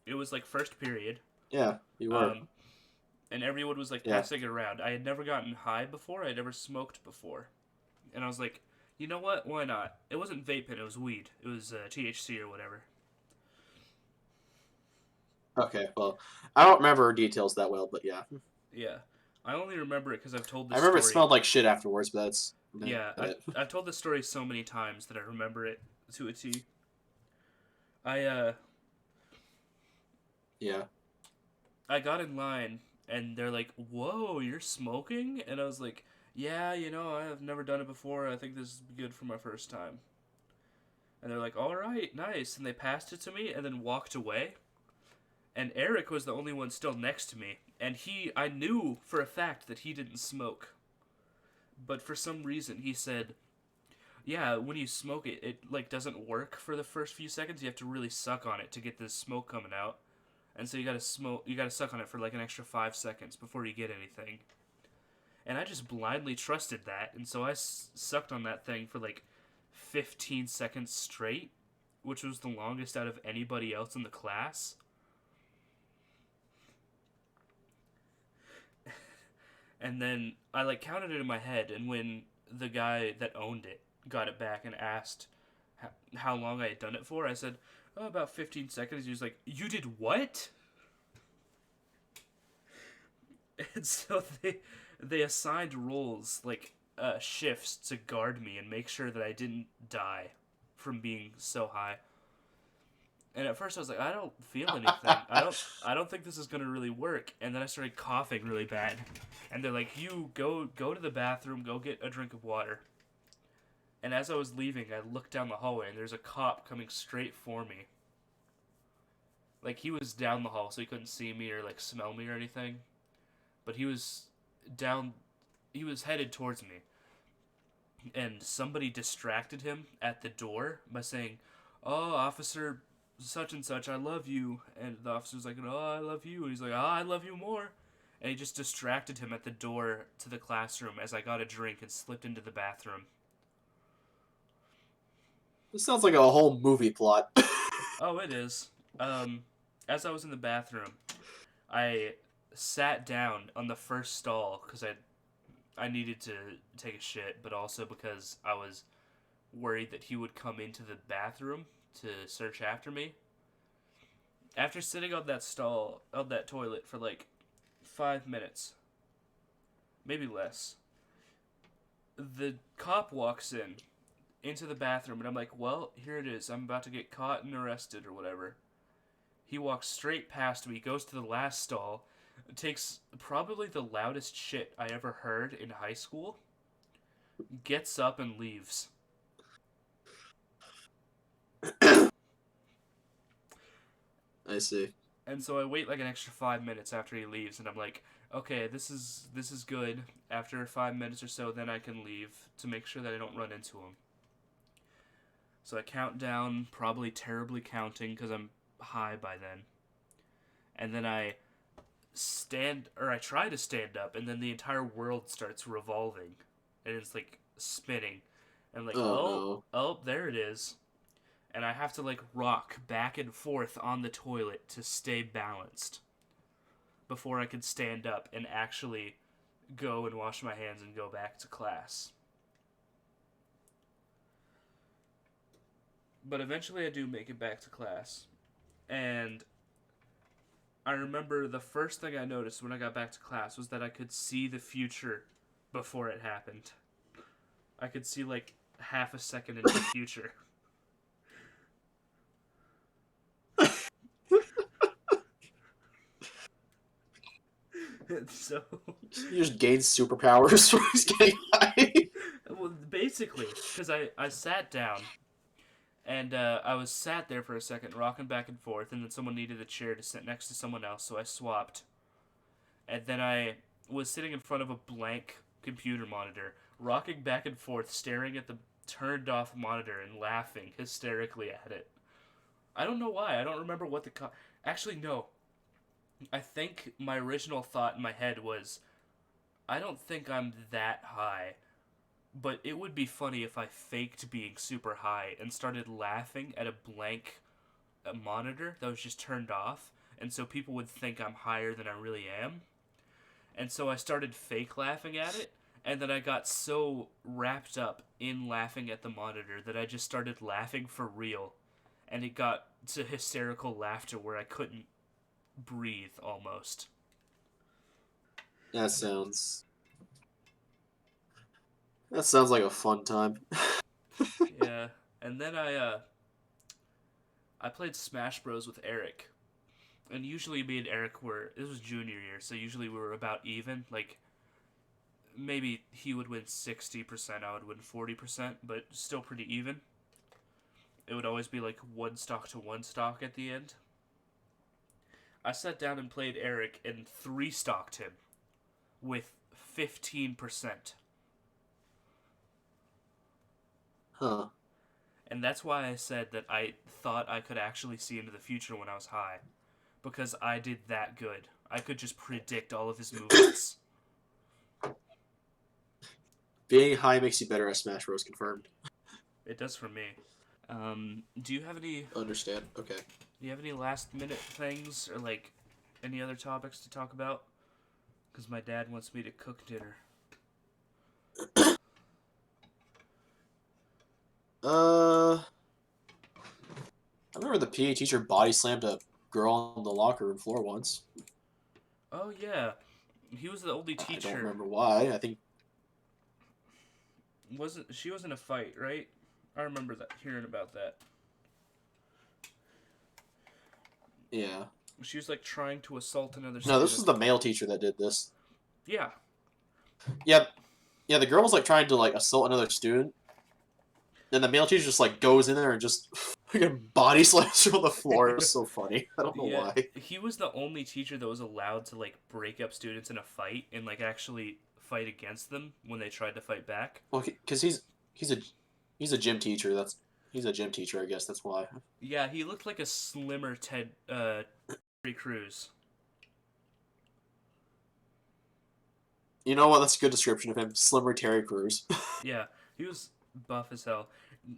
It was like first period. Yeah, you were. Um, and everyone was like Yeah. passing it around. I had never gotten high before. I had never smoked before, and I was like, you know what? Why not? It wasn't vaping. It was weed. It was THC or whatever. Okay. Well, I don't remember details that well, but yeah, Yeah, I only remember it because I've told I this remember it story. smelled like shit afterwards, but that's Yeah, about it. I've told this story so many times that I remember it to a T. I Yeah. I got in line and they're like, "Whoa, you're smoking?" And I was like, "Yeah, I've never done it before. I think this is good for my first time." And they're like, "All right, nice." And they passed it to me and then walked away. And Eric was the only one still next to me, and I knew for a fact that he didn't smoke. But for some reason, he said, "Yeah, when you smoke it, it like doesn't work for the first few seconds. You have to really suck on it to get the smoke coming out." And so you gotta suck on it for like an extra 5 seconds before you get anything. And I just blindly trusted that, and so I sucked on that thing for like 15 seconds straight, which was the longest out of anybody else in the class. And then I like counted it in my head, and when the guy that owned it got it back and asked how long I had done it for, I said, "Oh, about 15 seconds." He was like, "You did what?" And so they assigned roles like shifts to guard me and make sure that I didn't die from being so high. And at first I was like, I don't feel anything. I don't think this is gonna really work. And then I started coughing really bad. And they're like, "You go to the bathroom, go get a drink of water." And as I was leaving, I looked down the hallway and there's a cop coming straight for me. Like he was down the hall so he couldn't see me or like smell me or anything. But down he was headed towards me. And somebody distracted him at the door by saying, "Oh, officer such and such, I love you." And the officer's like, "Oh, I love you." And he's like, "Oh, I love you more." And he just distracted him at the door to the classroom as I got a drink and slipped into the bathroom. This sounds like a whole movie plot. Oh, it is. Um, as I was in the bathroom, I sat down on the first stall because I needed to take a shit, but also because I was worried that he would come into the bathroom to search after me. After sitting on that toilet for like 5 minutes, maybe less, the cop walks into the bathroom, and I'm like, "Well, here it is. I'm about to get caught and arrested or whatever." He walks straight past me, goes to the last stall, takes probably the loudest shit I ever heard in high school, gets up and leaves. I see. And so I wait like an extra 5 minutes after he leaves, and I'm like, "Okay, this is good." After 5 minutes or so, then I can leave to make sure that I don't run into him. So I count down, probably terribly counting because I'm high by then, and then I try to stand up, and then the entire world starts revolving, and it's like spinning, and I'm like, Oh "Oh, no. oh, there it is." And I have to like rock back and forth on the toilet to stay balanced before I could stand up and actually go and wash my hands and go back to class. But eventually I do make it back to class. And I remember the first thing I noticed when I got back to class was that I could see the future before it happened. I could see like half a second into the future. So, You just gained superpowers from getting high. well, basically, because I sat down and I was sat there for a second, rocking back and forth, and then someone needed a chair to sit next to someone else, so I swapped. And then I was sitting in front of a blank computer monitor, rocking back and forth, staring at the turned off monitor and laughing hysterically at it. I don't know why. I don't remember what actually, no. I think my original thought in my head was, I don't think I'm that high, but it would be funny if I faked being super high and started laughing at a blank a monitor that was just turned off, and so people would think I'm higher than I really am. And so I started fake laughing at it, and then I got so wrapped up in laughing at the monitor that I just started laughing for real, and it got to hysterical laughter where I couldn't breathe almost. That sounds. That sounds like a fun time. Yeah, and then I played Smash Bros with Eric, and usually me and Eric were, this was junior year, so usually we were about even. Like maybe he would win 60%, I would win 40%, but still pretty even. It would always be like one stock to one stock at the end. I sat down and played Eric and three stocked him with 15%. Huh. And that's why I said that I thought I could actually see into the future when I was high. Because I did that good. I could just predict all of his movements. Being high makes you better at Smash Bros. Confirmed. It does for me. Do you have any Understand. Okay. last minute things or like any other topics to talk about? Because my dad wants me to cook dinner. I remember the PE teacher body slammed a girl on the locker room floor once. Oh yeah, he was the only I don't teacher. remember why. I think. Wasn't she was in a fight, right? I remember that hearing about that. Yeah. She was like trying to assault another No, student. this was the male teacher that did this. Yeah. Yeah. Yeah, the girl was like trying to like assault another student. And the male teacher just like goes in there and just fucking body slams her on the floor. It was so funny. I don't know Yeah, why. he was the only teacher that was allowed to like break up students in a fight and like actually fight against them when they tried to fight back. Well, because he's a gym teacher. He's a gym teacher. I guess that's why. Yeah, he looked like a slimmer Terry Crews. You know what? That's a good description of him. Slimmer Terry Crews. Yeah, he was buff as hell.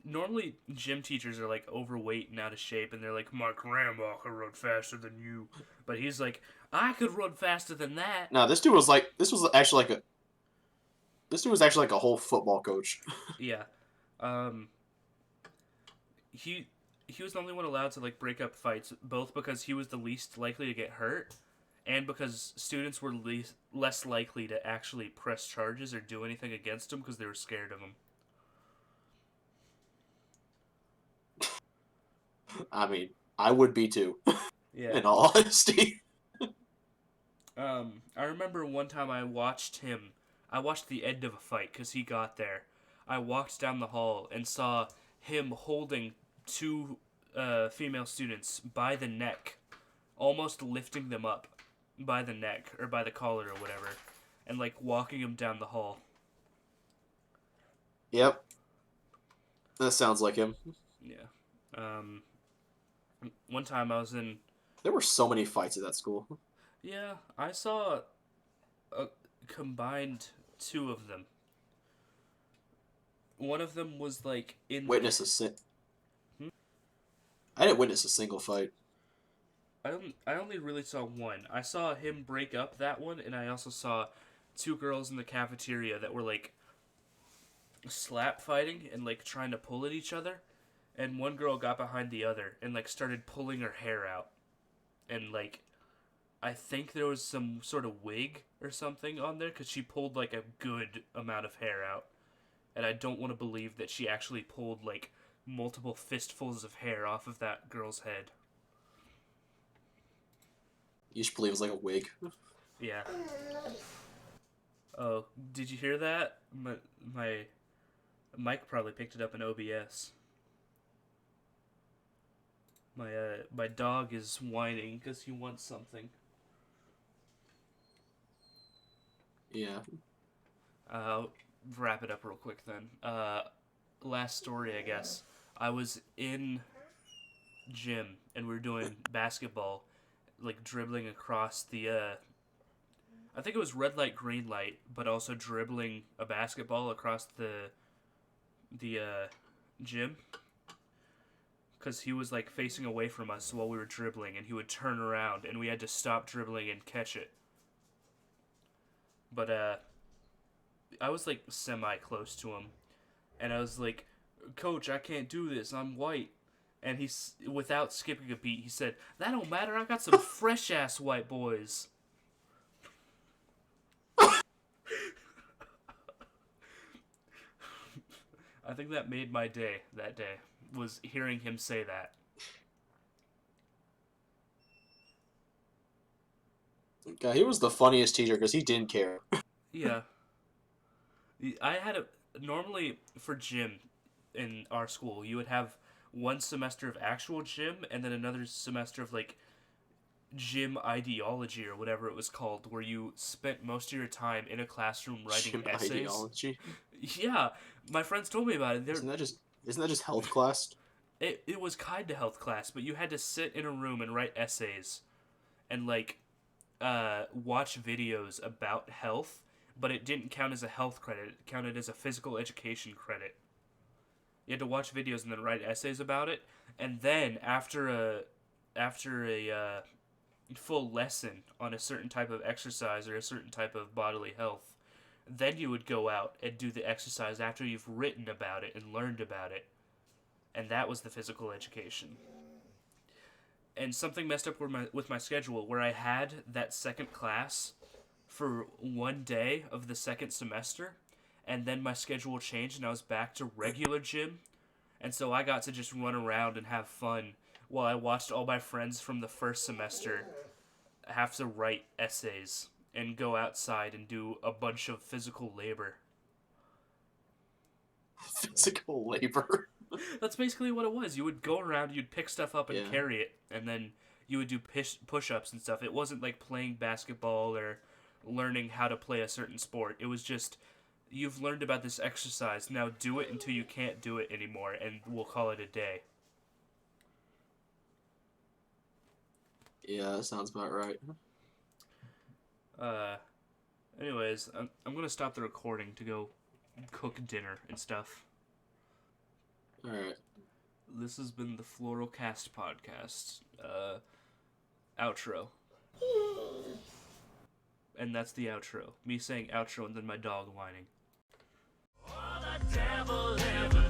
Normally, gym teachers are like overweight and out of shape, and they're like, "My grandma could run faster than you," but he's like, "I could run faster than that." No, this dude was like this dude was actually like a whole football coach. Yeah, um, he he was the only one allowed to like break up fights, both because he was the least likely to get hurt, and because students were less likely to actually press charges or do anything against him because they were scared of him. I mean, I would be too, Yeah. in all honesty. I remember one time I watched him. I watched the end of a fight because he got there. I walked down the hall and saw him holding two female students by the neck, almost lifting them up by the neck or by the collar or whatever, and like walking them down the hall. Yep, that sounds like him. Yeah. Um, one time I was in. There were so many fights at that school. Yeah, I saw a combined two of them. One of them was like in. Witness a si- Hmm? I didn't witness a single fight. I only really saw one. I saw him break up that one, and I also saw two girls in the cafeteria that were like slap fighting and like trying to pull at each other, and one girl got behind the other and like started pulling her hair out, and like I think there was some sort of wig or something on there because she pulled like a good amount of hair out, and I don't want to believe that she actually pulled like multiple fistfuls of hair off of that girl's head. You should believe it was like a wig. Yeah. Oh, did you hear that? My mic probably picked it up in OBS. My dog is whining because he wants something. Yeah. I'll wrap it up real quick then. Last story, I guess. I was in gym and we were doing basketball, like dribbling across the I think it was red light, green light, but also dribbling a basketball across the gym. because he was like facing away from us while we were dribbling, and he would turn around, and we had to stop dribbling and catch it. But I was like semi close to him, and I was like, "Coach, I can't do this. I'm white." And he's without skipping a beat, he said, "That don't matter. I got some fresh ass white boys." I think that made my day that day, was hearing him say that. God, he was the funniest teacher because he didn't care. Yeah. I had a normally for gym in our school, you would have one semester of actual gym and then another semester of like gym ideology or whatever it was called, where you spent most of your time in a classroom writing Gym essays. ideology. Yeah, my friends told me about it. Isn't that just health class? It was kind of health class, but you had to sit in a room and write essays and like watch videos about health, but it didn't count as a health credit. It counted as a physical education credit. You had to watch videos and then write essays about it, and then after a full lesson on a certain type of exercise or a certain type of bodily health, then you would go out and do the exercise after you've written about it and learned about it, and that was the physical education. And something messed up with my schedule where I had that second class for one day of the second semester, and then my schedule changed and I was back to regular gym, and so I got to just run around and have fun while I watched all my friends from the first semester have to write essays and go outside and do a bunch of physical labor. Physical labor. That's basically what it was. You would go around, you'd pick stuff up and Yeah. carry it, and then you would do push-ups and stuff. It wasn't like playing basketball or learning how to play a certain sport. It was just, you've learned about this exercise, now do it until you can't do it anymore, and we'll call it a day. Yeah, that sounds about right. Anyways, I'm gonna stop the recording to go cook dinner and stuff. Alright. This has been the Floralcast podcast. Outro. And that's the outro. Me saying outro and then my dog whining. Oh, the devil ever